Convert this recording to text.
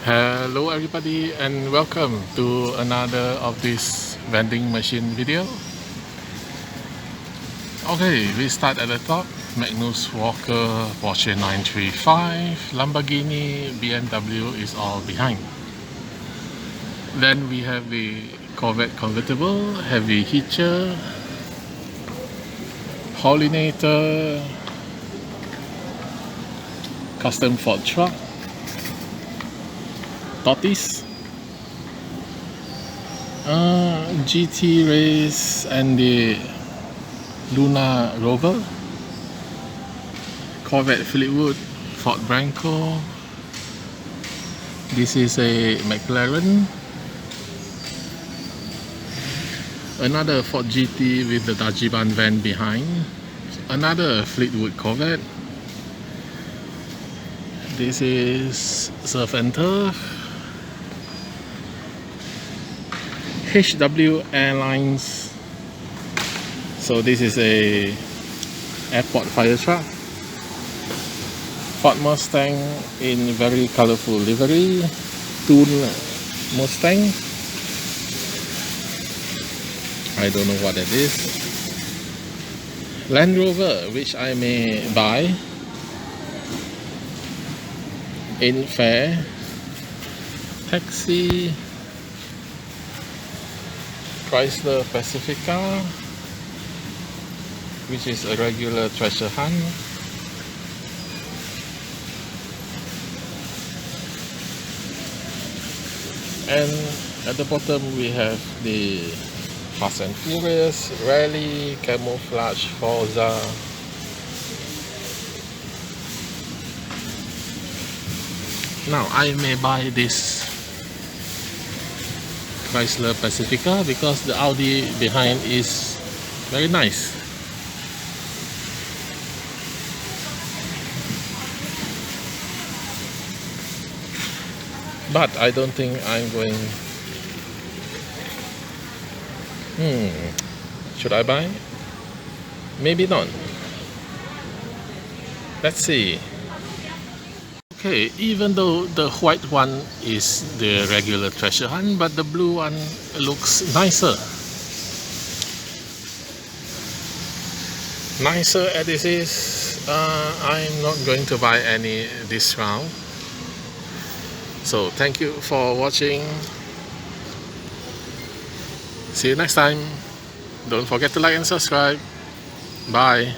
Hello everybody and welcome to another of this vending machine video. Okay, we start at the top. Magnus Walker, Porsche 935, Lamborghini, BMW is all behind. Then we have the Corvette convertible, heavy hitcher, Pollinator, custom Ford truck, Tortoise, GT race and the Luna Rover, Corvette Fleetwood, Ford Bronco. This is a McLaren, another Ford GT with the Dajiban van behind, another Fleetwood Corvette. This is Surf and Turf, HW Airlines. So this is a airport fire truck, Ford Mustang in very colorful livery, Toon Mustang. I don't know what that is. Land Rover, which I may buy in fair. Taxi, Chrysler Pacifica, which is a regular treasure hunt. And at the bottom we have the Fast and Furious, Rally, Camouflage, Forza. Now I may buy this Chrysler Pacifica because the Audi behind is very nice. But I don't think I'm going. Should I buy? Maybe not. Let's see. Okay, even though the white one is the regular treasure hunt, but the blue one looks nicer. Nicer as this is, I'm not going to buy any this round. So thank you for watching. See you next time. Don't forget to like and subscribe. Bye.